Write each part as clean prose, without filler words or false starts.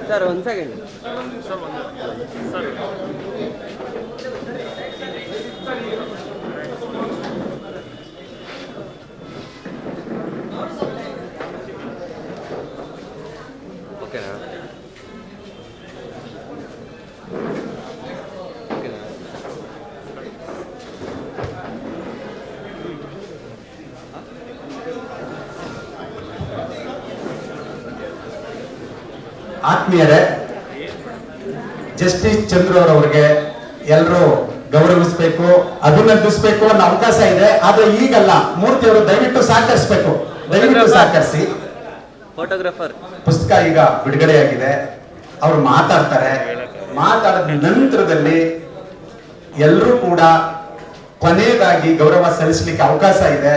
Sir ಒಂದು second sir ಓಕೆನಾ? ಆತ್ಮೀಯರೇ, ಜಸ್ಟಿಸ್ ಚಂದ್ರು ಅವರಿಗೆ ಎಲ್ಲರೂ ಗೌರವಿಸಬೇಕು, ಅಭಿನಂದಿಸಬೇಕು ಅನ್ನೋ ಅವಕಾಶ ಇದೆ. ಆದ್ರೆ ಈಗಲ್ಲ, ಮೂರ್ತಿ ಅವರು ದಯವಿಟ್ಟು ಸಹಕರಿಸಬೇಕು, ದಯವಿಟ್ಟು ಸಹಕರಿಸಿ. ಫೋಟೋಗ್ರಾಫರ್ ಪುಸ್ತಕ ಈಗ ಬಿಡುಗಡೆಯಾಗಿದೆ, ಅವರು ಮಾತಾಡ್ತಾರೆ. ಮಾತಾಡಿದ ನಂತರದಲ್ಲಿ ಎಲ್ಲರೂ ಕೂಡ ಕೊನೆಯದಾಗಿ ಗೌರವ ಸಲ್ಲಿಸಲಿಕ್ಕೆ ಅವಕಾಶ ಇದೆ.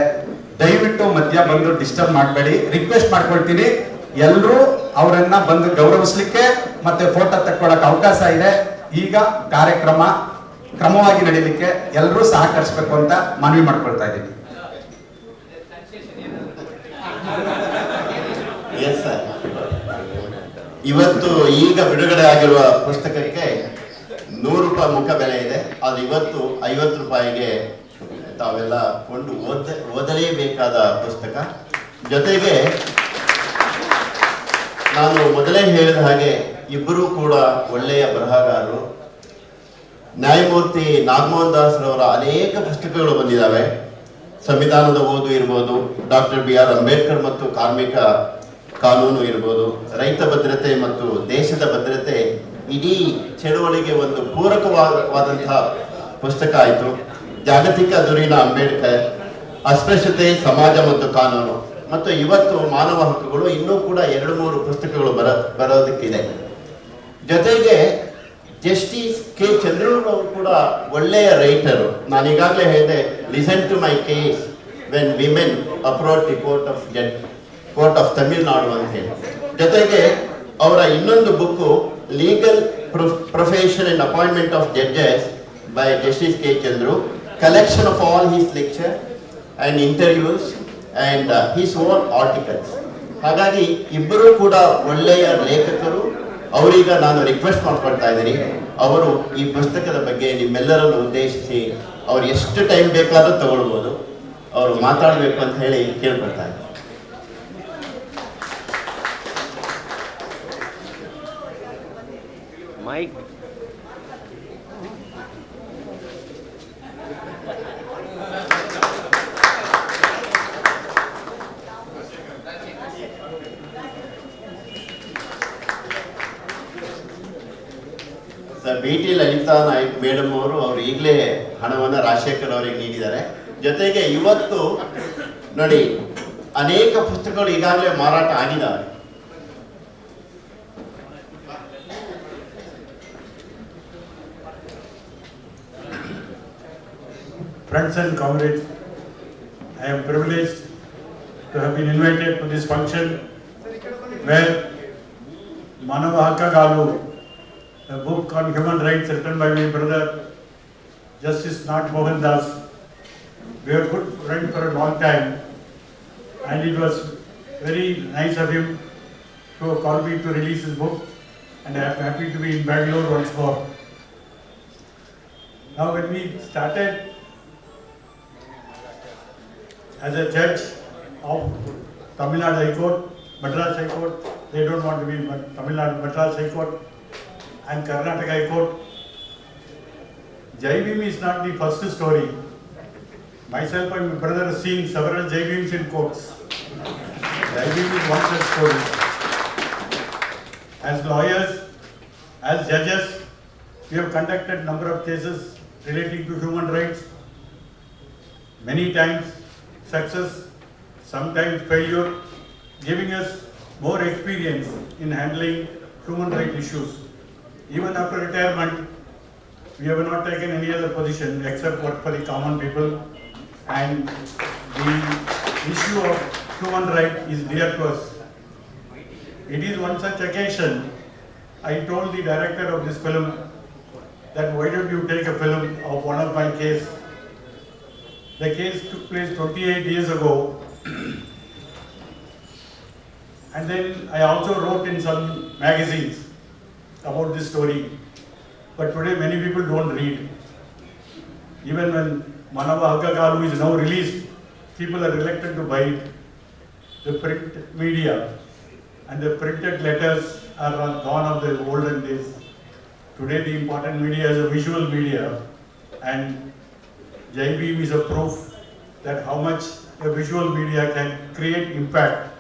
ದಯವಿಟ್ಟು ಮಧ್ಯ ಬಂದು ಡಿಸ್ಟರ್ಬ್ ಮಾಡಬೇಡಿ, ರಿಕ್ವೆಸ್ಟ್ ಮಾಡ್ಕೊಳ್ತೀನಿ. ಎಲ್ಲರೂ ಅವರನ್ನ ಬಂದು ಗೌರವಿಸಲಿಕ್ಕೆ ಮತ್ತೆ ಫೋಟೋ ತಕ್ಕೊಳ್ಳಕ್ಕೆ ಅವಕಾಶ ಇದೆ. ಈಗ ಕಾರ್ಯಕ್ರಮ ಕ್ರಮವಾಗಿ ನಡೀಲಿಕ್ಕೆ ಎಲ್ಲರೂ ಸಹಕರಿಸಬೇಕು ಅಂತ ಮನವಿ ಮಾಡ್ಕೊಳ್ತಾ ಇದ್ದೀನಿ. ಇವತ್ತು ಈಗ ಬಿಡುಗಡೆ ಆಗಿರುವ ಪುಸ್ತಕಕ್ಕೆ 100 ರೂಪಾಯಿ ಮುಖ ಬೆಲೆ ಇದೆ. ಅದು ಇವತ್ತು 50 ರೂಪಾಯಿಗೆ ತಾವೆಲ್ಲ ಕೊಂಡು ಓದಲೇಬೇಕಾದ ಪುಸ್ತಕ. ಜೊತೆಗೆ ನಾನು ಮೊದಲೇ ಹೇಳಿದ ಹಾಗೆ ಇಬ್ಬರೂ ಕೂಡ ಒಳ್ಳೆಯ ಬರಹಗಾರರು. ನ್ಯಾಯಮೂರ್ತಿ ನಾಗಮೋಹನ್ ದಾಸ್ ರವರ ಅನೇಕ ಪುಸ್ತಕಗಳು ಬಂದಿದ್ದಾವೆ. ಸಂವಿಧಾನದ ಓದು ಇರ್ಬೋದು, ಡಾಕ್ಟರ್ BR ಅಂಬೇಡ್ಕರ್ ಮತ್ತು ಕಾರ್ಮಿಕ ಕಾನೂನು ಇರ್ಬೋದು, ರೈತ ಭದ್ರತೆ ಮತ್ತು ದೇಶದ ಭದ್ರತೆ, ಇಡೀ ಚಳುವಳಿಗೆ ಒಂದು ಪೂರಕವಾದಂತಹ ಪುಸ್ತಕ ಆಯಿತು. ಜಾಗತಿಕ ದುರಿನ ಅಂಬೇಡ್ಕರ್, ಅಸ್ಪೃಶ್ಯತೆ ಸಮಾಜ ಮತ್ತು ಕಾನೂನು, ಮತ್ತು ಇವತ್ತು ಮಾನವ ಹಕ್ಕುಗಳು, ಇನ್ನೂ ಕೂಡ 2-3 ಪುಸ್ತಕಗಳು ಬರೋದಕ್ಕಿದೆ. ಜೊತೆಗೆ ಜಸ್ಟಿಸ್ ಕೆ ಚಂದ್ರೂರವರು ಕೂಡ ಒಳ್ಳೆಯ ರೈಟರು. ನಾನು ಈಗಾಗಲೇ ಹೇಳಿದೆ, listen to my case when women approach the court of Tamil Nadu ಅಂತ ಹೇಳಿ. ಜೊತೆಗೆ ಅವರ ಇನ್ನೊಂದು book legal profession and appointment of judges by justice K Chandru, collection of all his lecture and interviews and his own articles. ಹಾಗಾಗಿ ಇಬ್ಬರು ಕೂಡ ಒಳ್ಳೆಯ ಲೇಖಕರು. ಅವರೀಗ ನಾನು ರಿಕ್ವೆಸ್ಟ್ ಮಾಡ್ಕೊಳ್ತಾ ಇದ್ದೀನಿ, ಅವರು ಈ ಪುಸ್ತಕದ ಬಗ್ಗೆ ನಿಮ್ಮೆಲ್ಲರನ್ನು ಉದ್ದೇಶಿಸಿ ಅವ್ರು ಎಷ್ಟು ಟೈಮ್ ಬೇಕಾದ್ರೂ ತಗೊಳ್ಬೋದು, ಅವರು ಮಾತಾಡಬೇಕು ಅಂತ ಹೇಳಿ ಕೇಳ್ಕೊಳ್ತಾ ಇದ್ದೀನಿ. Mic BT Lalitha Naik madam ಅವರು ಈಗಲೇ ಹಣವನ್ನು ರಾಜಶೇಖರ್ ಅವರಿಗೆ ನೀಡಿದ್ದಾರೆ. ಜೊತೆಗೆ ಇವತ್ತು ನೋಡಿ, ಅನೇಕ ಪುಸ್ತಕಗಳು ಈಗಾಗಲೇ ಮಾರಾಟ ಆಗಿದ್ದಾವೆ. Friends and comrades, I am privileged to have been invited to this function where Manava Hakkagalu, a book on human rights written by my brother Justice Nagmohan Das. We were good friends for a long time, and it was very nice of him to call me to release his book, and I am happy to be in Bangalore once more. Now when we started as a judge of Tamil Nadu High Court, Madras High Court, they don't want to be Tamil Nadu, Madras High Court, and Karnataka High Court. Jai Bhim is not the first story. Myself and my brother have seen several Jai Bhims in courts. Jai Bhim is one such story. As lawyers, as judges, we have conducted number of cases relating to human rights. Many times success, sometimes failure, giving us more experience in handling human rights issues. Even after retirement, we have not taken any other position except work for the common people, and the issue of human right is dear to us. It is one such occasion I told the director of this film that why don't you take a film of one of my case. The case took place 28 years ago. And then I also wrote in some magazines about this story. But today many people don't read. Even when Manava Hakka Kalu is now released, people are reluctant to buy it. The print media and the printed letters are gone of the olden days. Today the important media is a visual media, and Jai Bhim is a proof that how much a visual media can create impact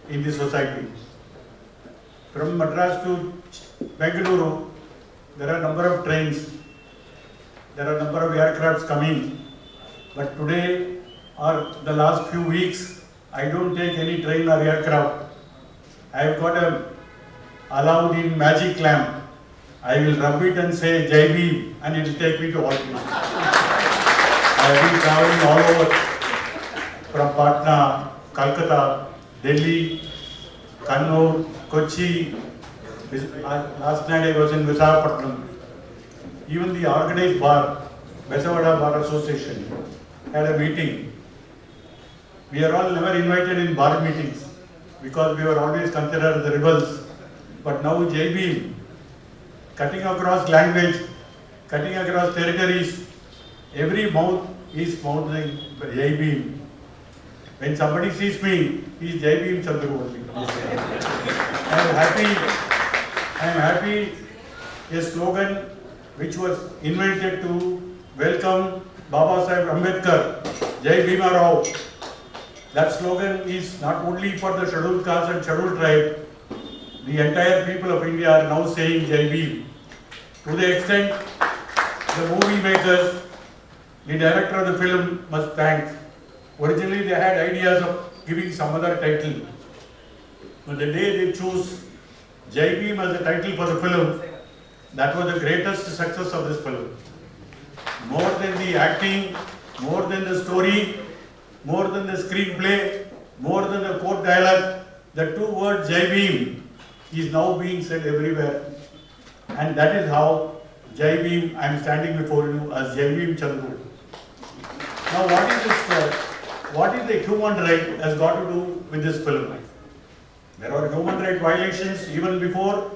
in the society. From Madras to Bengaluru, there are a number of trains, there are a number of aircrafts coming, but today or the last few weeks, I don't take any train or aircraft. I have got a Aladdin magic lamp. I will rub it and say Jai Bhim, and it will take me to all places. I have been traveling all over, from Patna, Calcutta, Delhi, Kannur, Kochi. Last night I was in Visakhapatnam. Even the organized bar, Besavada Bar Association, had a meeting. We are all never invited in bar meetings because we were always considered the rebels. But now Jai Bhim, cutting across language, cutting across territories, every mouth is mouthing Jai Bhim. When somebody sees me, he is Jai Bhim Chandru only. I am happy a slogan which was invented to welcome Baba Sahib Ambedkar, Jai Bhima Rao. That slogan is not only for the scheduled caste and scheduled tribe. The entire people of India are now saying Jai Bhim. To the extent the movie makers, the director of the film must thank. Originally they had ideas of giving some other title. But the day they choose Jai Bhim as the title for the film, that was the greatest success of this film. More than the acting, more than the story, more than the screenplay, more than the court dialogue, the two words Jai Bhim is now being said everywhere. And that is how Jai Bhim, I am standing before you as Jai Bhim Chandru. Now what is this, what is the human right has got to do with this film? There are human right violations even before,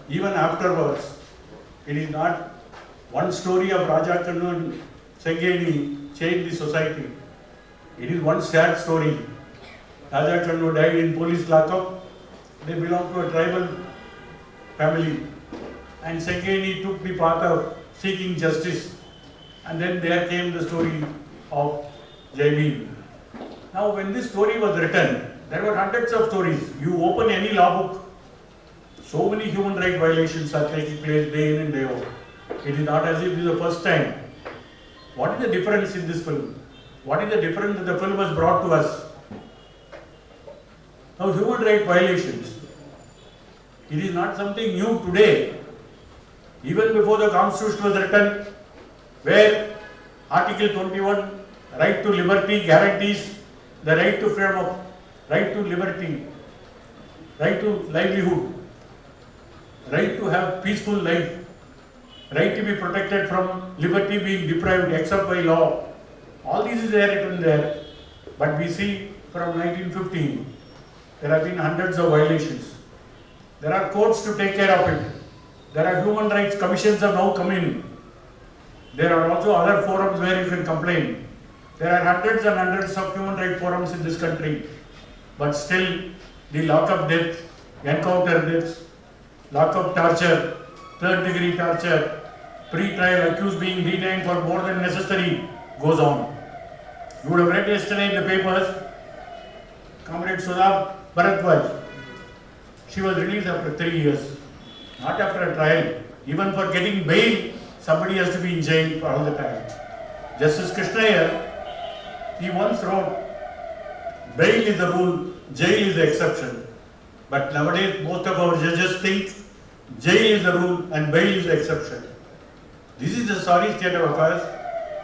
even afterwards. It is not one story of Raja Chandu and Sengeni changed the society. It is one sad story. Raja Chandu died in police lockup. They belong to a tribal family. And Sengeni took the path of seeking justice. And then there came the story of Jai Bhim. Now when this story was written, there were hundreds of stories. You open any law book, so many human rights violations are taking place day in and day out. It is not as if it is the first time. What is the difference in this film? What is the difference that the film has brought to us? Now human rights violations, it is not something new today. Even before the Constitution was written, where Article 21, right to liberty, guarantees the right to freedom of, right to liberty, right to livelihood, right to have peaceful life, right to be protected from liberty being deprived except by law. All this is there written there. But we see from 1915, there have been hundreds of violations. There are courts to take care of it. There are human rights commissions have now come in. There are also other forums where you can complain. There are hundreds and hundreds of human rights forums in this country. But still, the lock-up death, encounter deaths, lock-up torture, third-degree torture, pre-trial accused being detained for more than necessary goes on. You would have read yesterday in the papers, Comrade Sudha Bharadwaj. She was released after 3 years, not after a trial. Even for getting bail, somebody has to be in jail for all the time. Justice Krishna Iyer, he once wrote, bail is the rule, jail is the exception. But nowadays, most of our judges think jail is the rule and bail is the exception. This is the sorry state of affairs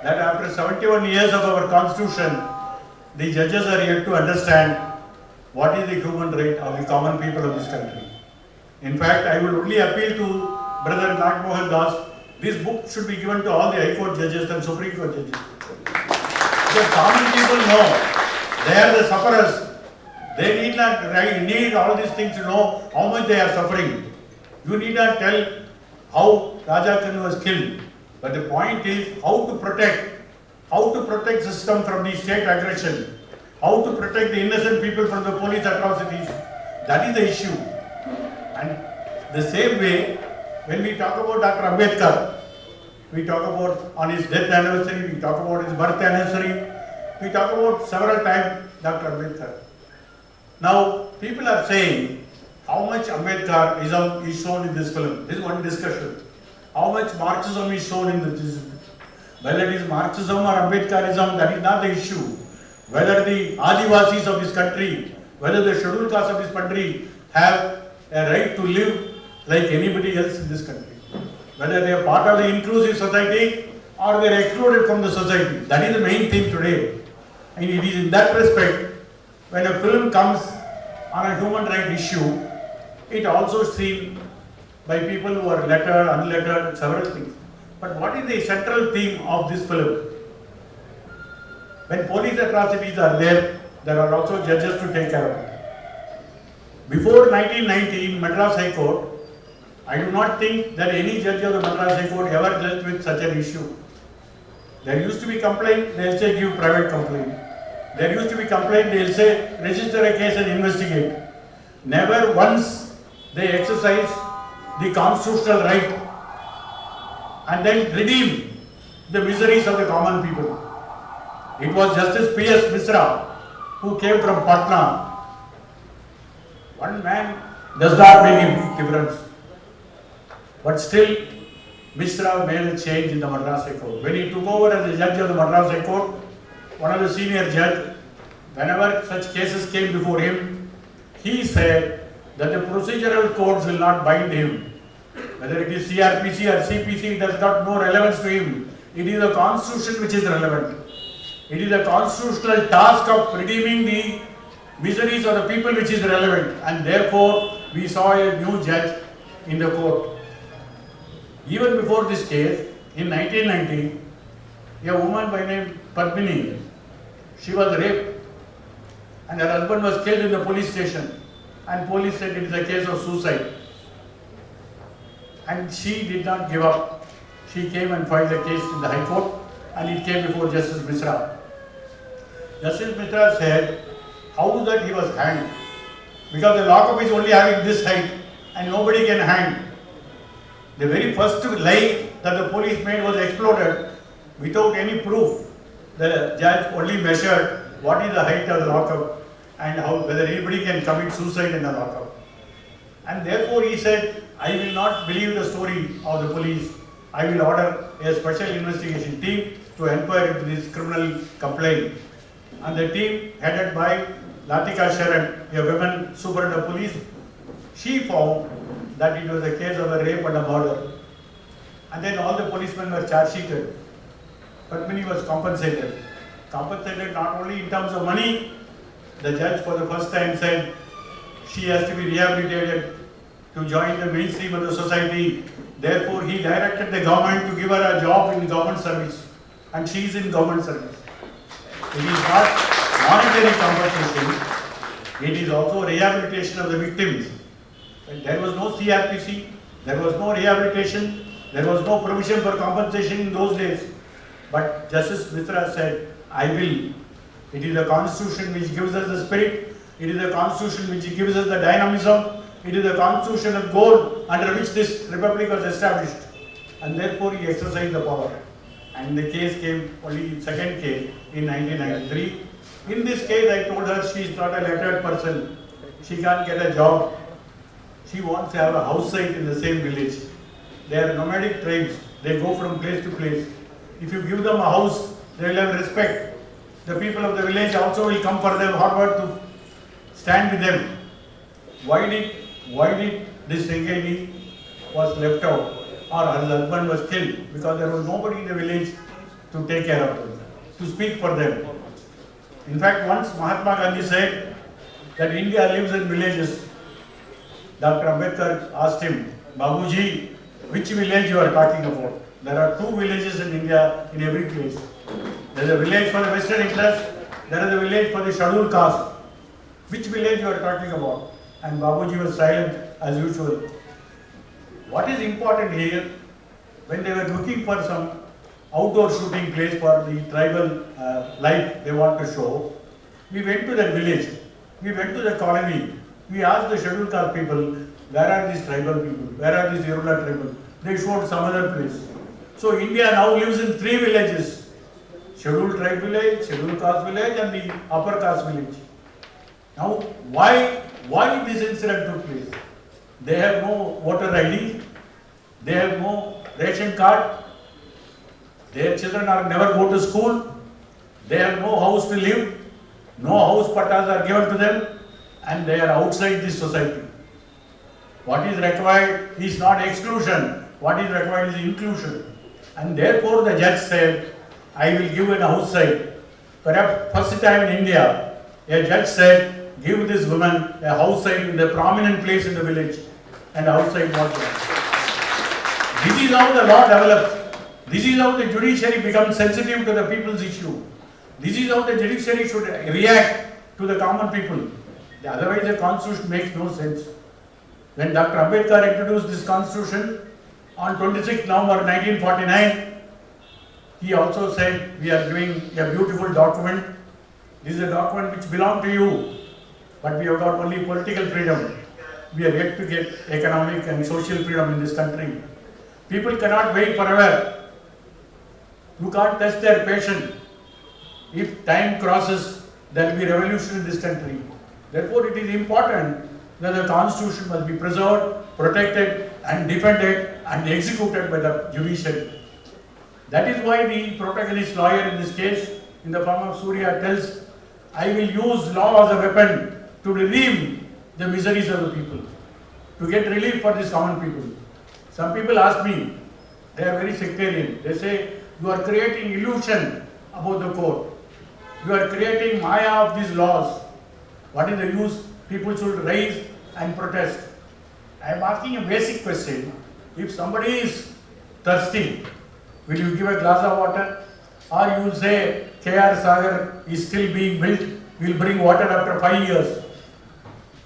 that after 71 years of our constitution, the judges are yet to understand what is the human right of the common people of this country. In fact, I will only appeal to Brother Nagmohan Das, this book should be given to all the High Court judges and Supreme Court judges. Because common people know, they are the sufferers. They need not need all these things to know how much they are suffering. You need not tell how Raja Kanu was killed. But the point is how to protect system from the state aggression, how to protect the innocent people from the police atrocities. That is the issue. And the same way, when we talk about Dr. Ambedkar, we talk about on his death anniversary, we talk about his birth anniversary, we talk about several times Dr. Ambedkar. Now, people are saying how much Ambedkarism is shown in this film. This is one discussion. How much Marxism is shown in this? Whether it is Marxism or Ambedkarism, that is not the issue. Whether the Adivasis of this country, whether the scheduled castes of this country have a right to live like anybody else in this country. Whether they are part of the inclusive society or they are excluded from the society. That is the main thing today. And it is in that respect, when a film comes on a human rights issue, it also seen by people who are lettered, unlettered, several things. But what is the central theme of this film? When police atrocities are there are also judges to take care of it. Before 1990 in Madras High Court, I do not think that any judge of the Madras High Court ever dealt with such an issue. There used to be complaint, they will say give private complaint. There used to be complaint, they will say register a case and investigate. Never once they exercise the constitutional right and then redeem the miseries of the common people. It was Justice P.S. Misra who came from Patna. One man does not make a difference. But still, Misra made a change in the Madras High Court. When he took over as the judge of the Madras High Court, one of the senior judge, whenever such cases came before him, he said that the procedural codes will not bind him. Whether it is CRPC or CPC, it does not no relevance to him. It is the constitution which is relevant. It is the constitutional task of redeeming the miseries of the people which is relevant. And therefore, we saw a new judge in the court. Even before this case, in 1990, a woman by name Padmini, she was raped and her husband was killed in the police station, and police said it is a case of suicide. And she did not give up. She came and filed a case in the High Court and it came before Justice Misra. Justice Misra said, how is that he was hanged? Because the lockup is only having this height and nobody can hang. The very first lie that the police made was exploded without any proof. The judge only measured what is the height of the lockup and how whether anybody can commit suicide in the lockup. And therefore he said, I will not believe the story of the police. I will order a special investigation team to inquire into this criminal complaint. And the team headed by Latika Sharan, a woman superintendent of police, she found that it was a case of a rape and a murder. And then all the policemen were charge sheeted. Padmini was compensated. Compensated not only in terms of money, the judge for the first time said she has to be rehabilitated to join the mainstream of the society. Therefore, he directed the government to give her a job in government service. And she is in government service. It is not monetary compensation. It is also rehabilitation of the victims. There was no CRPC, there was no rehabilitation, there was no provision for compensation in those days. But Justice Mitra said, I will. It is the constitution which gives us the spirit, it is the constitution which gives us the dynamism, it is the constitutional goal under which this republic was established. And therefore he exercised the power. And the case came only second case in 1993. In this case I told her she is not a lettered person, she can't get a job. She wants to have a house site in the same village. They are nomadic tribes. They go from place to place. If you give them a house, they will have respect. The people of the village also will come for them forward to stand with them. Why did this Sengeni was left out or her husband was killed? Because there was nobody in the village to take care of them, to speak for them. In fact, once Mahatma Gandhi said that India lives in villages. Dr. Ambedkar asked him, Babuji, which village you are talking about? There are 2 villages in India in every place. There is a village for the Western interest, there is a village for the scheduled caste. Which village you are talking about? And Babuji was silent as usual. What is important here, when they were looking for some outdoor shooting place for the tribal life they want to show, we went to that village, we went to the colony, we asked the scheduled caste people, where are these tribal people, where are these Irula tribal? They showed some other place. So India now lives in 3 villages, scheduled tribe village, scheduled caste village and the upper caste village. Now why this incident took place? They have no voter ID, they have no ration card, their children are never go to school, they have no house to live, no house pattas are given to them, and they are outside this society. What is required is not exclusion, what is required is inclusion. And therefore the judge said, I will give an house-site. Perhaps first time in India, a judge said, give this woman a house-site in the prominent place in the village, and house-site was there. This is how the law develops. This is how the judiciary becomes sensitive to the people's issue. This is how the judiciary should react to the common people. Otherwise the constitution makes no sense. When Dr. Ambedkar introduced this constitution on 26 November 1949, he also said, we are giving a beautiful document. This is a document which belongs to you, but we have got only political freedom. We are yet to get economic and social freedom in this country. People cannot wait forever. You can't test their patience. If time crosses, there will be revolution in this country. Therefore, it is important that the constitution must be preserved, protected and defended and executed by the judiciary. That is why the protagonist lawyer in this case, in the form of Surya, tells, I will use law as a weapon to relieve the miseries of the people, to get relief for these common people. Some people ask me, they are very sectarian. They say, you are creating illusion about the court. You are creating maya of these laws. What is the use? People should rise and protest. I am asking a basic question. If somebody is thirsty, will you give a glass of water? Or you will say, KR Sagar is still being built, we will bring water after 5 years.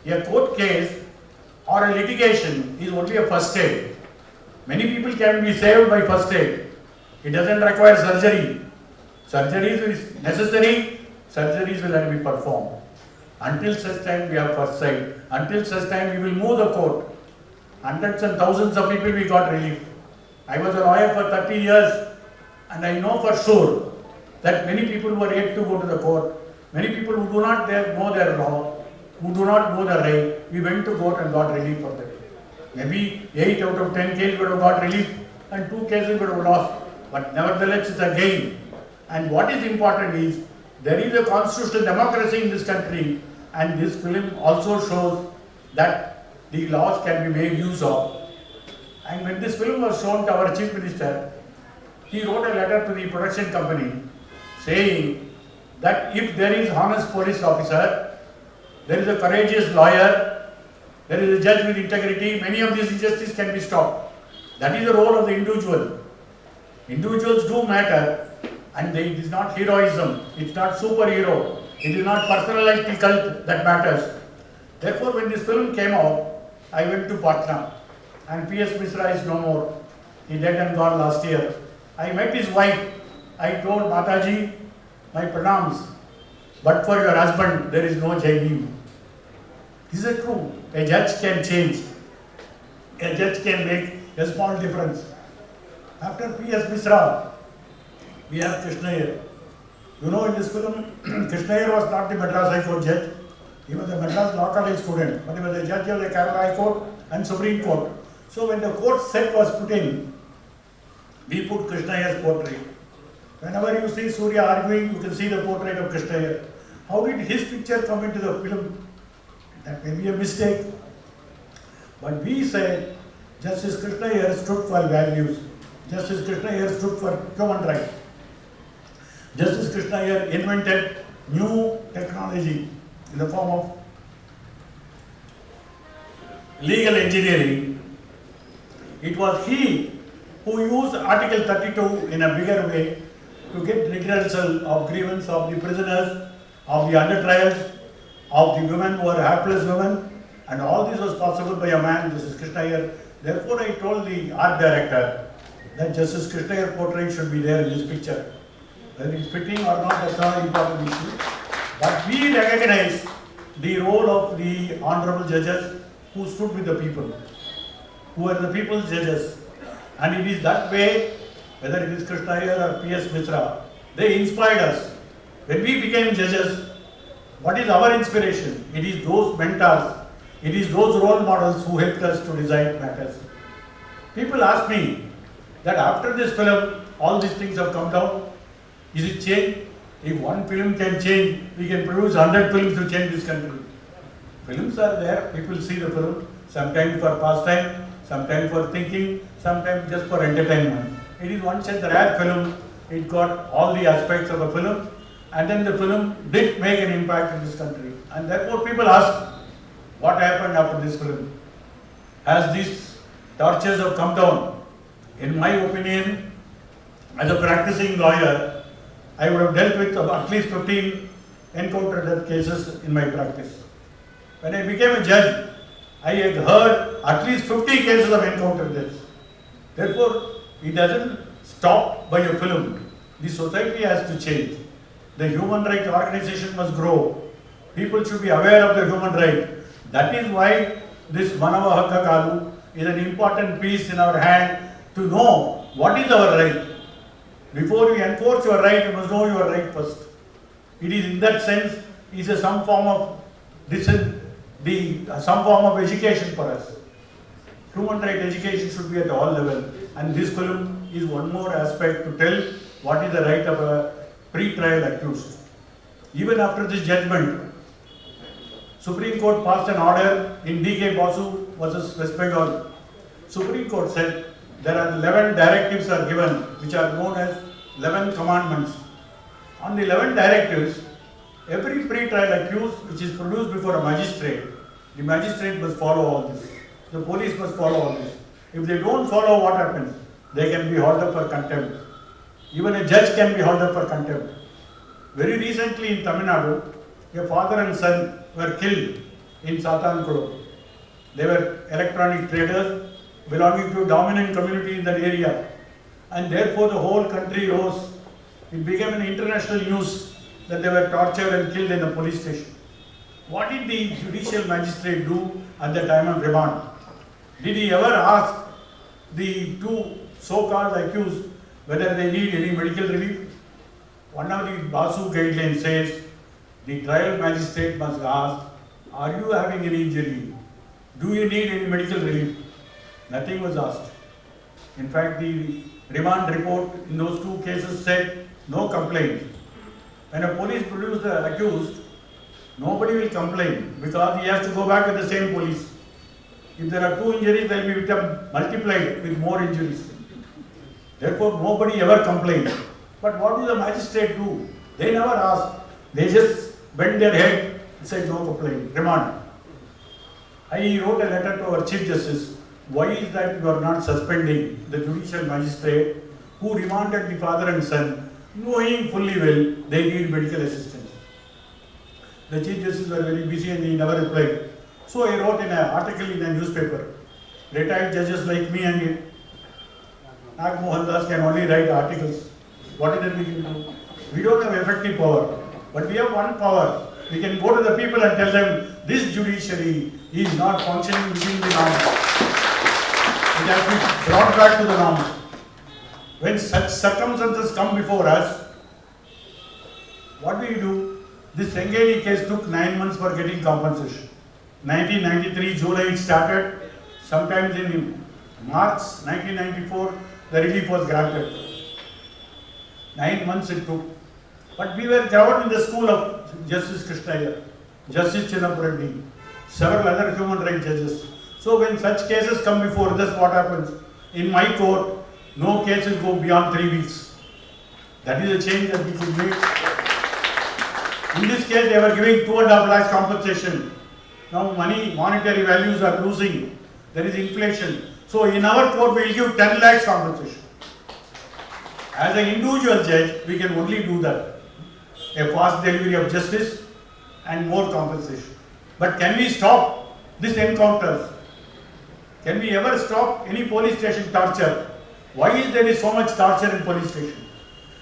A court case or a litigation is only a first aid. Many people can be saved by first aid. It doesn't require surgery. Surgeries is necessary, surgeries will have to be performed. Until such time we have first sight. Until such time we will move the court. Hundreds and thousands of people we got relief. I was a lawyer for 30 years and I know for sure that many people were yet to go to the court. Many people who do not know their law, who do not know the right, we went to court and got relief for them. Maybe 8 out of 10 cases would have got relief and 2 cases would have lost. But nevertheless it's a gain. And what is important is, there is a constitutional democracy in this country, and this film also shows that the laws can be made use of. And when this film was shown to our Chief Minister, he wrote a letter to the production company saying that if there is honest police officer, there is a courageous lawyer, there is a judge with integrity, many of these injustices can be stopped. That is the role of the individual. Individuals do matter, and it is not heroism, it is not superhero, it is not personality cult that matters. Therefore, when this film came out, I went to Patna, and P.S. Misra is no more. He dead and gone last year. I met his wife. I told Mataji, my pranams, but for your husband, there is no Jai Bhim. This is true. A judge can change. A judge can make a small difference. After P.S. Misra, we have Krishna Iyer. You know, in this film, Krishna Iyer was not the Madras High Court judge. He was a Madras Law College student, but he was a judge of the Kerala High Court and Supreme Court. So when the court set was put in, we put Krishna Iyer's portrait. Whenever you see Surya arguing, you can see the portrait of Krishna Iyer. How did his picture come into the film? That may be a mistake. But we said, Justice Krishna Iyer stood for values. Justice Krishna Iyer stood for human rights. Justice Krishna Iyer invented new technology in the form of legal engineering. It was he who used Article 32 in a bigger way to get redressal of grievance of the prisoners, of the under trials, of the women who are helpless women, and all this was possible by a man, Justice Krishna Iyer. Therefore, I told the art director that Justice Krishna Iyer portrait should be there in this picture. Whether it's fitting or not, that's not an important issue. But we recognize the role of the honorable judges who stood with the people, who are the people's judges. And it is that way, whether it is Krishna Iyer or P.S. Mishra, they inspired us. When we became judges, what is our inspiration? It is those mentors, it is those role models who helped us to decide matters. People ask me that after this film, all these things have come down. Is it changed? If one film can change, we can produce 100 films to change this country. Films are there, people see the film, sometimes for pastime, sometimes for thinking, sometimes just for entertainment. It is one such rare film, it got all the aspects of a film, and then the film did make an impact in this country. And therefore people ask, what happened after this film? As these torches have come down, in my opinion, as a practicing lawyer, I would have dealt with at least 15 encounter death cases in my practice. When I became a judge, I had heard at least 50 cases of encounter deaths. Therefore, it doesn't stop by a film. The society has to change. The human rights organization must grow. People should be aware of the human right. That is why this Manava Hakka Kalu is an important piece in our hand to know what is our right. Before you enforce your right, you must know your right first. It is in that sense, is a some form of some form of education for us. Human right education should be at all levels, and this film is one more aspect to tell what is the right of a pre-trial accused. Even after this judgment, Supreme Court passed an order in D.K. Basu versus West Bengal. Supreme Court said there are 11 directives are given, which are known as 11 commandments. On the 11 directives, every pre-trial accused which is produced before a magistrate, the magistrate must follow all this. The police must follow all this. If they don't follow, what happens? They can be hauled up for contempt. Even a judge can be hauled up for contempt. Very recently in Tamil Nadu, a father and son were killed in Satankudu. They were electronic traders belonging to a dominant community in that area. And therefore the whole country rose. It became an international news that they were tortured and killed in a police station. What did the judicial magistrate do at the time of remand? Did he ever ask the two so-called accused whether they need any medical relief? One of the Basu guidelines says the trial magistrate must ask, are you having any injury? Do you need any medical relief? Nothing was asked. In fact, the remand report in those two cases said no complaint. When a police produces the accused, nobody will complain because he has to go back with the same police. If there are 2 injuries, they will be multiplied with more injuries. Therefore, nobody ever complains. But what do the magistrate do? They never ask. They just bend their head and say no complaint, remand. I wrote a letter to our Chief Justice. Why is that you are not suspending the judicial magistrate who remanded the father and son, knowing fully well they need medical assistance? The Chief Justice were very busy and he never replied. So I wrote in an article in a newspaper. Retired judges like me and Nag Mohan Das can only write articles. What is it we can do? We don't have effective power, but we have one power. We can go to the people and tell them this judiciary is not functioning within the norms. It has to be brought back to the norms. When such circumstances come before us, what do? This Sengeli case took 9 months for getting compensation. 1993 July it started. Sometimes in March 1994 the relief was granted. 9 months it took. But we were covered in the school of Justice Krishna Iyer, Justice Chinnapureddy, several other human rights judges. So when such cases come before us, what happens? In my court, no case will go beyond 3 weeks. That is a change that we could make. In this case, they were giving 2.5 lakhs compensation. Now monetary values are losing. There is inflation. So in our court, we will give 10 lakhs compensation. As an individual judge, we can only do that. A fast delivery of justice and more compensation. But can we stop these encounters? Can we ever stop any police station torture? Why is there so much torture in police station?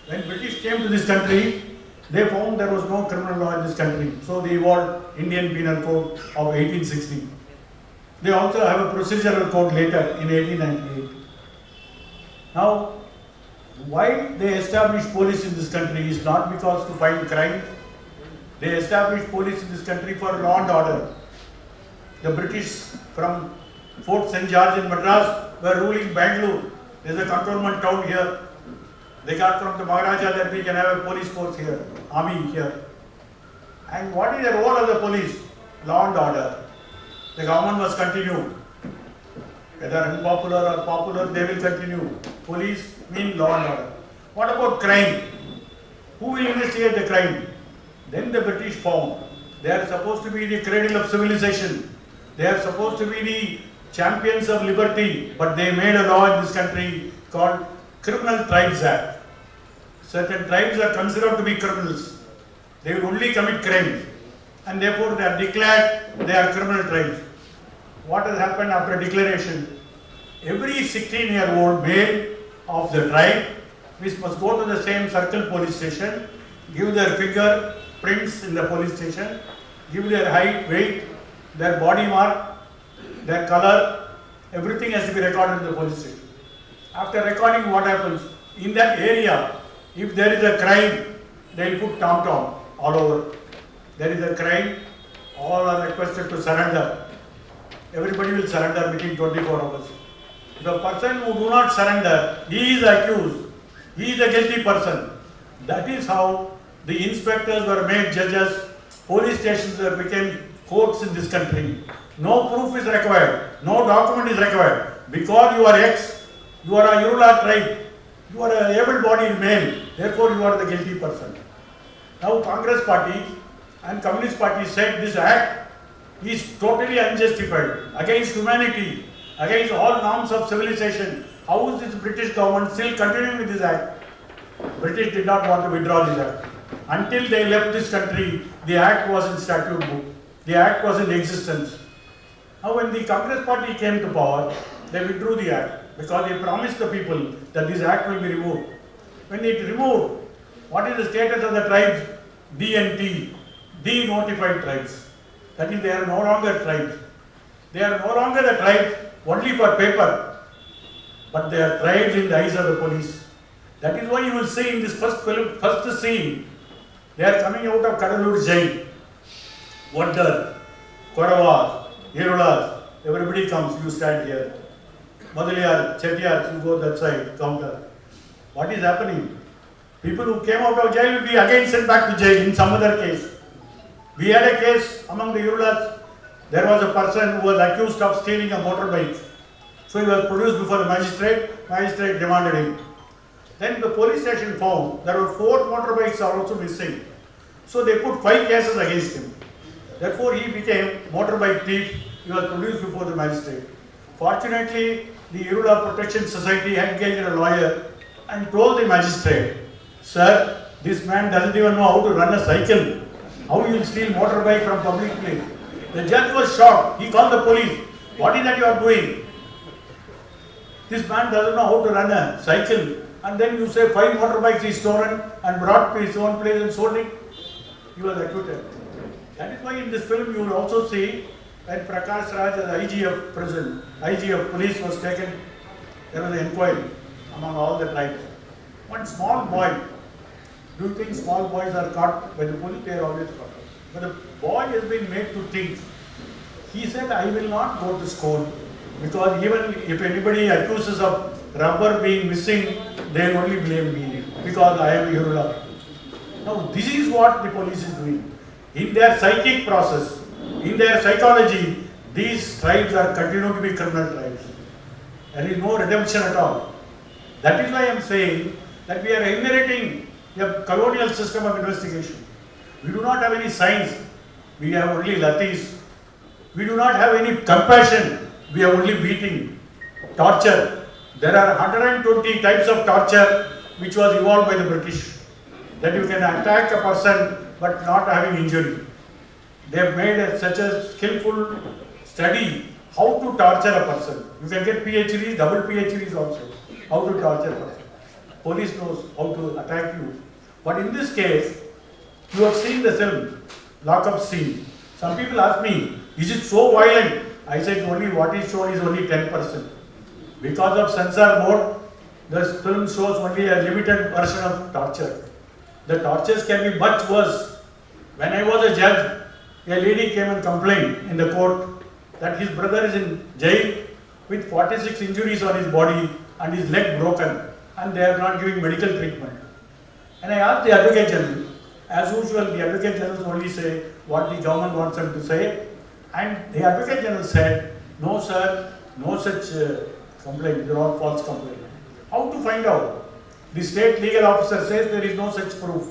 When British came to this country, they found there was no criminal law in this country. So they evolved Indian Penal Code of 1860. They also have a procedural code later in 1898. Now, why they established police in this country is not because to fight crime. They established police in this country for law and order. The British from Fort St. George in Madras were ruling Bangalore. There is a cantonment town here. They got from the Maharaja that we can have a police force here, army here. And what is the role of the police? Law and order. The government must continue. Whether unpopular or popular, they will continue. Police mean law and order. What about crime? Who will investigate the crime? Then the British found they are supposed to be the cradle of civilization. They are supposed to be the champions of liberty, but they made a law in this country called Criminal Tribes Act. Certain tribes are considered to be criminals. They will only commit crimes, and therefore they are declared they are criminal tribes. What has happened after declaration? Every 16-year-old male of the tribe which must go to the same circle police station, give their fingerprints in the police station, give their height, weight, their body mark, their color, everything has to be recorded in the police station. After recording, what happens? In that area, if there is a crime, they will put tom-tom all over. There is a crime, all are requested to surrender. Everybody will surrender within 24 hours. The person who do not surrender, he is accused. He is a guilty person. That is how the inspectors were made judges, police stations became courts in this country. No proof is required, no document is required. Because you are ex, you are a Irula tribe, you are a able-bodied male, therefore you are the guilty person. Now Congress party and Communist party said this act is totally unjustified, against humanity, against all norms of civilization. How is this British government still continuing with this act? British did not want to withdraw this act. Until they left this country, the act was in statute book. The act was in existence. Now when the Congress party came to power, they withdrew the act because they promised the people that this act will be removed. When it removed, what is the status of the tribes? DNT, de-notified tribes. That is, they are no longer tribes. They are no longer the tribes only for paper, but they are tribes in the eyes of the police. That is why you will see in this first scene, they are coming out of Kadalur jail. Waddar, Koravas, Irulas, everybody comes, you stand here. Madaliyar, Chettiar, you go that side, counter. What is happening? People who came out of jail will be again sent back to jail in some other case. We had a case among the Irulas. There was a person who was accused of stealing a motorbike. So he was produced before the magistrate demanded him. Then the police station found there were 4 motorbikes are also missing. So they put 5 cases against him. Therefore he became motorbike thief. He was produced before the magistrate. Fortunately, the Irula Protection Society engaged a lawyer and told the magistrate, "Sir, this man doesn't even know how to run a cycle. How you will steal motorbike from public place?" The judge was shocked. He called the police. "What is that you are doing? This man doesn't know how to run a cycle. And then you say 5 motorbikes is stolen and brought to his own place and sold it." He was acquitted. That is why in this film you will also see when Prakash Raj as IG of prison, IG of police was taken, there was an inquiry among all the tribes. One small boy, do you think small boys are caught by the police? They are always caught. But the boy has been made to think. He said, "I will not go to school because even if anybody accuses of rubber being missing, they will only blame me because I am a Irula." Now this is what the police is doing. In their psychic process, in their psychology, these tribes are continuing to be criminal tribes. There is no redemption at all. That is why I am saying that we are inheriting a colonial system of investigation. We do not have any science. We have only lathis. We do not have any compassion. We have only beating, torture. There are 120 types of torture which was evolved by the British. That you can attack a person but not having injury. They have made such a skillful study how to torture a person. You can get PhDs, double PhDs also. How to torture a person. Police knows how to attack you. But in this case, you have seen the film, lock-up scene. Some people ask me, is it so violent? I said only what is shown is only 10%. Because of censor board, the film shows only a limited version of torture. The tortures can be much worse. When I was a judge, a lady came and complained in the court that his brother is in jail with 46 injuries on his body and his leg broken, and they are not giving medical treatment. And I asked the Advocate General. As usual, the Advocate General only say what the government wants them to say. And the Advocate General said, no sir, no such complaint, they're all false complaint. How to find out? The state legal officer says there is no such proof.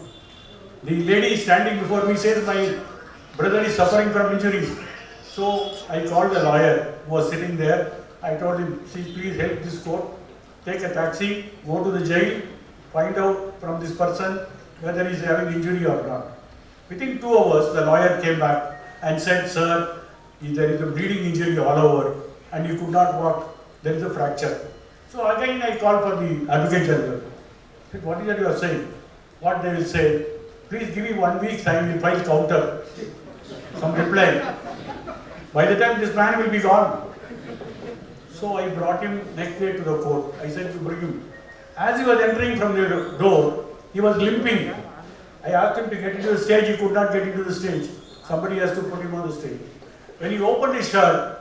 The lady standing before me says my brother is suffering from injuries. So I called a lawyer who was sitting there. I told him, see, please help this court. Take a taxi, go to the jail, find out from this person whether he is having injury or not. Within 2 hours, the lawyer came back and said, sir, there is a bleeding injury all over and you could not walk, there is a fracture. So again I called for the Advocate General. I said, what is that you are saying? What they will say? Please give me 1 week's time, we'll file counter. Some reply. By the time this man will be gone. So I brought him next day to the court. I said to bring him. As he was entering from the door, he was limping. I asked him to get into the stage, he could not get into the stage. Somebody has to put him on the stage. When he opened his shirt,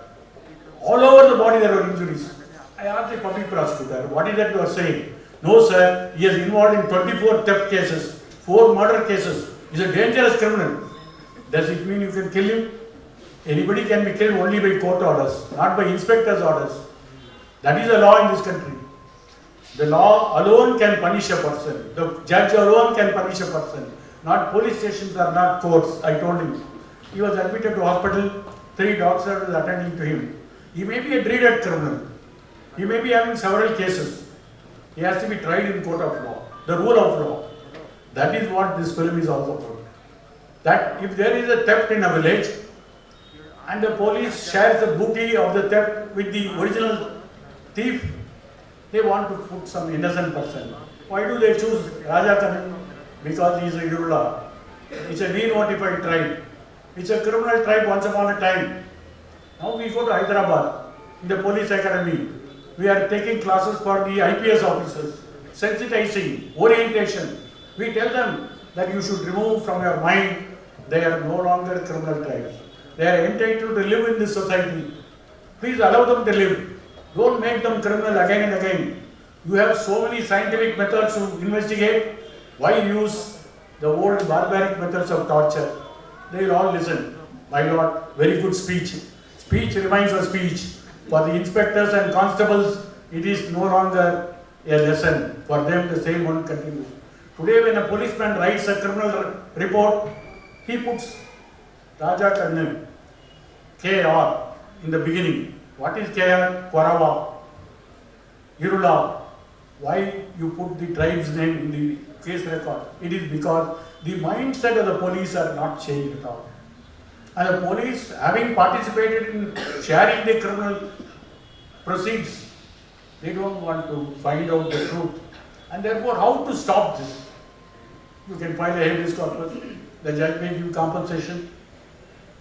all over the body there were injuries. I asked the public prosecutor, what is that you are saying? No sir, he is involved in 24 theft cases, 4 murder cases. He is a dangerous criminal. Does it mean you can kill him? Anybody can be killed only by court orders, not by inspector's orders. That is the law in this country. The law alone can punish a person. The judge alone can punish a person. Not police stations are not courts, I told him. He was admitted to hospital, 3 doctors were attending to him. He may be a dreaded criminal. He may be having several cases. He has to be tried in court of law, the rule of law. That is what this film is all about. That if there is a theft in a village and the police shares the booty of the theft with the original thief, they want to put some innocent person. Why do they choose Raja Kannan? Because he is a Irula. It's a denotified tribe. It's a criminal tribe once upon a time. Now we go to Hyderabad, in the police academy. We are taking classes for the IPS officers, sensitizing, orientation. We tell them that you should remove from your mind, they are no longer criminal tribes. They are entitled to live in this society. Please allow them to live. Don't make them criminal again and again. You have so many scientific methods to investigate. Why use the old barbaric methods of torture? They will all listen. My lord, very good speech. Speech remains a speech. For the inspectors and constables, it is no longer a lesson. For them, the same one continues. Today, when a policeman writes a criminal report, he puts Raja Kannan, KR, in the beginning. What is KR? Korawa, Irula. Why you put the tribe's name in the case record? It is because the mindset of the police are not changed at all. And the police, having participated in sharing the criminal proceeds, they don't want to find out the truth. And therefore, how to stop this? You can file a habeas corpus. The judge may give compensation.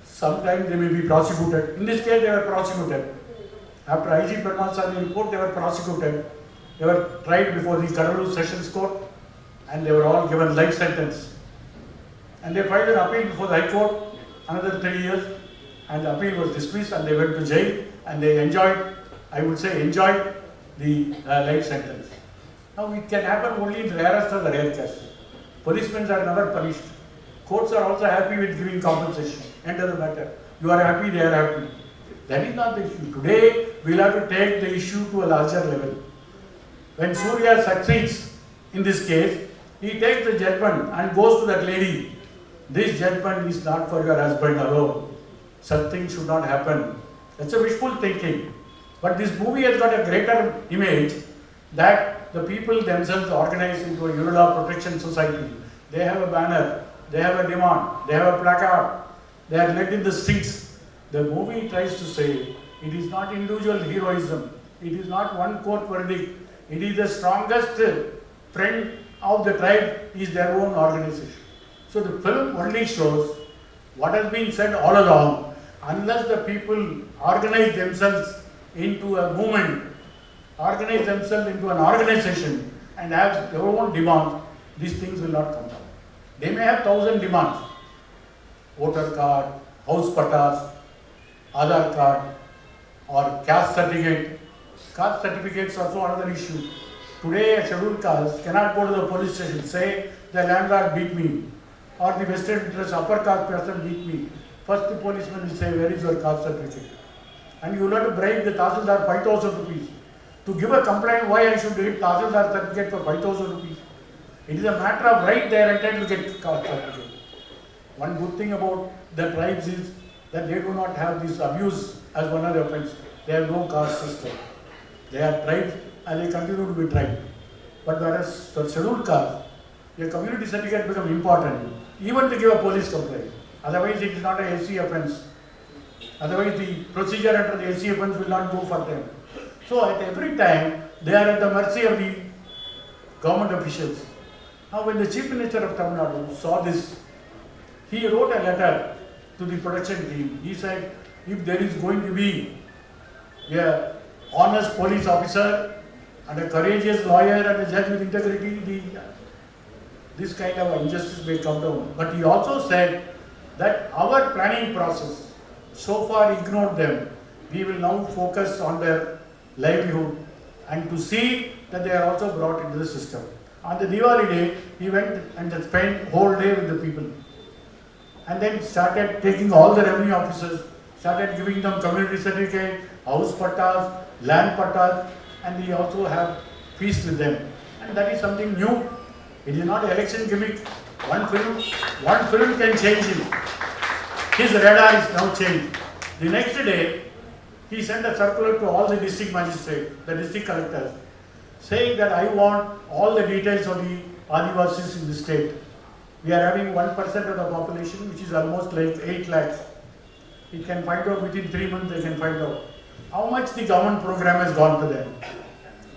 Sometimes they may be prosecuted. In this case, they were prosecuted. After IG Perumal Sami report, they were prosecuted. They were tried before the Kadalur Sessions Court and they were all given life sentence. And they filed an appeal before the High Court, another 3 years, and the appeal was dismissed and they went to jail and they enjoyed, I would say, enjoyed the life sentence. Now it can happen only in rarest of the rare cases. Policemen are never punished. Courts are also happy with giving compensation. End of the matter. You are happy, they are happy. That is not the issue. Today, we will have to take the issue to a larger level. When Surya succeeds in this case, he takes the judgment and goes to that lady this judgment is not for your husband alone. Such things should not happen. That's a wishful thinking. But this movie has got a greater image that the people themselves organize into a Urula Protection Society. They have a banner, they have a demand, they have a placard, they are led in the streets. The movie tries to say it is not individual heroism, it is not one court verdict, it is the strongest friend of the tribe is their own organization. So the film only shows what has been said all along. Unless the people organize themselves into a movement, organize themselves into an organization and have their own demands, these things will not come down. They may have 1,000 demands, voter card, house pattas, Aadhaar card, or caste certificate. Caste certificates are also another issue. Today a scheduled caste cannot go to the police station, say the landlord beat me, or the vested interest upper caste person beat me. First the policeman will say, where is your caste certificate? And you will have to bribe the Tahsildar 5,000 rupees. To give a complaint why I should get Tahsildar certificate for 5,000 rupees. It is a matter of right they are entitled to get caste certificate. One good thing about the tribes is that they do not have this abuse as one of the offense. They have no caste system. They are tribes and they continue to be tribes. But whereas for scheduled caste, your community certificate becomes important, even to give a police complaint. Otherwise it is not a SC offense. Otherwise the procedure under the SC offense will not go for them. So at every time they are at the mercy of the government officials. Now when the Chief Minister of Tamil Nadu saw this, he wrote a letter to the production team. He said, if there is going to be a honest police officer and a courageous lawyer and a judge with integrity, this kind of injustice may come down. But he also said that our planning process so far ignored them. We will now focus on their livelihood and to see that they are also brought into the system. On the Diwali day, he went and spent whole day with the people. And then started taking all the revenue officers, started giving them community certificate, house pattas, land pattas, and we also have feast with them. And that is something new. It is not an election gimmick. One film can change him. His radar is now changed. The next day, he sent a circular to all the district magistrates, the district collectors, saying that I want all the details of the Adivasis in the state. We are having 1% of the population, which is almost like 8 lakhs. It can find out within 3 months, they can find out how much the government program has gone to them.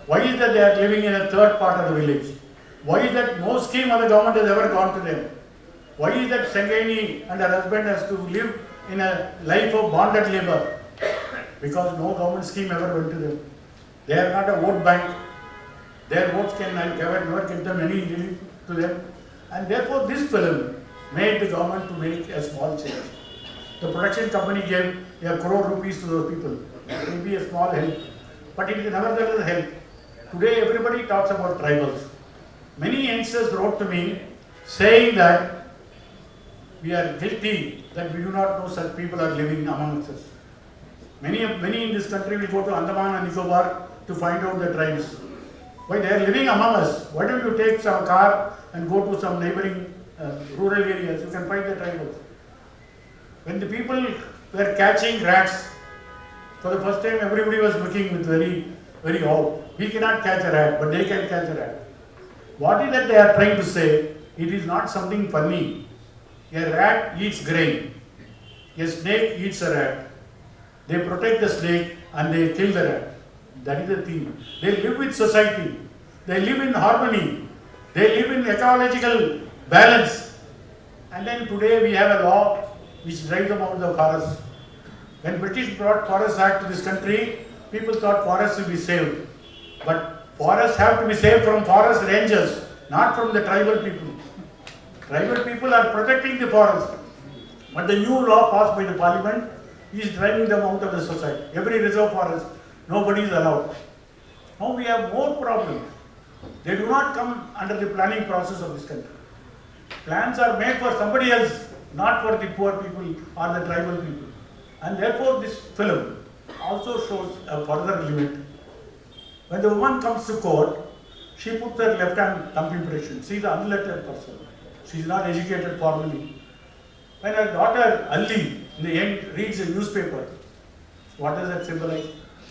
Why is that they are living in a third part of the village? Why is that no scheme of the government has ever gone to them? Why is that Sangeni and her husband has to live in a life of bonded labor? Because no government scheme ever went to them. They are not a vote bank. Their votes can never get them any relief to them. And therefore this film made the government to make a small change. The production company gave 1 crore rupees to those people. It may be a small help, but it is nevertheless a help. Today everybody talks about tribals. Many youngsters wrote to me saying that we are guilty that we do not know such people are living amongst us. Many in this country will go to Andaman and Nicobar to find out the tribes. Why they are living among us? Why don't you take some car and go to some neighboring rural areas? You can find the tribals. When the people were catching rats, for the first time everybody was looking with very awe. We cannot catch a rat, but they can catch a rat. What is that they are trying to say? It is not something funny. A rat eats grain. A snake eats a rat. They protect the snake and they kill the rat. That is the theme. They live with society. They live in harmony. They live in ecological balance. And then today we have a law which drives them out of the forest. When British brought Forest Act to this country, people thought forests will be saved. But forests have to be saved from forest rangers, not from the tribal people. Tribal people are protecting the forest. But the new law passed by the parliament is driving them out of the society. Every reserve forest, nobody is allowed. Now we have more problems. They do not come under the planning process of this country. Plans are made for somebody else, not for the poor people or the tribal people. And therefore this film also shows a further limit. When the woman comes to court, she puts her left hand thumb impression. She is an unlettered person. She is not educated formally. When her daughter Ali in the end reads a newspaper, what does that symbolize?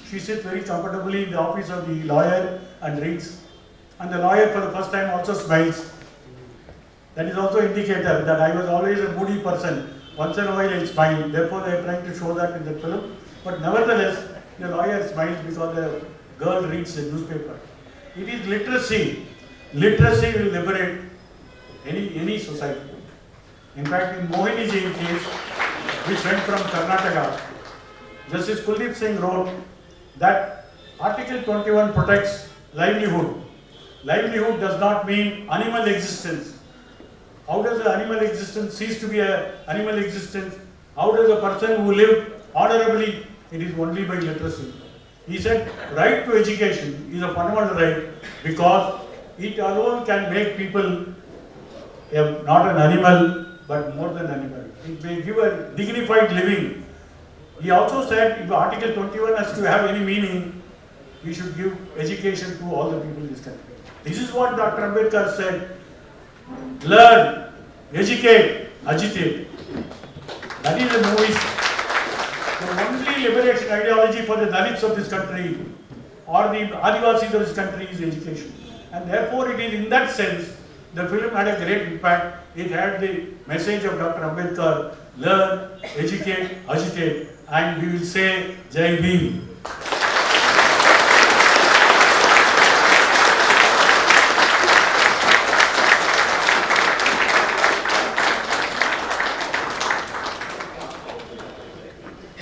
She sits very comfortably in the office of the lawyer and reads. And the lawyer for the first time also smiles. That is also indicator that I was always a moody person. Once in a while I smile. Therefore they are trying to show that in the film. But nevertheless, the lawyer smiles because the girl reads the newspaper. It is literacy. Literacy will liberate any society. In fact, in Mohini Jain case, which went from Karnataka, Justice Kuldeep Singh wrote that Article 21 protects livelihood. Livelihood does not mean animal existence. How does the animal existence cease to be an animal existence? How does a person who lived honorably? It is only by literacy. He said, right to education is a fundamental right because it alone can make people not an animal but more than animal. It may give a dignified living. He also said if Article 21 has to have any meaning, we should give education to all the people in this country. This is what Dr. Ambedkar said. Learn, educate, agitate. That is the movie. The only liberation ideology for the Dalits of this country or the Adivasis of this country is education. And therefore it is in that sense the film had a great impact. It had the message of Dr. Ambedkar, learn, educate, agitate, and we will say Jai Bhim.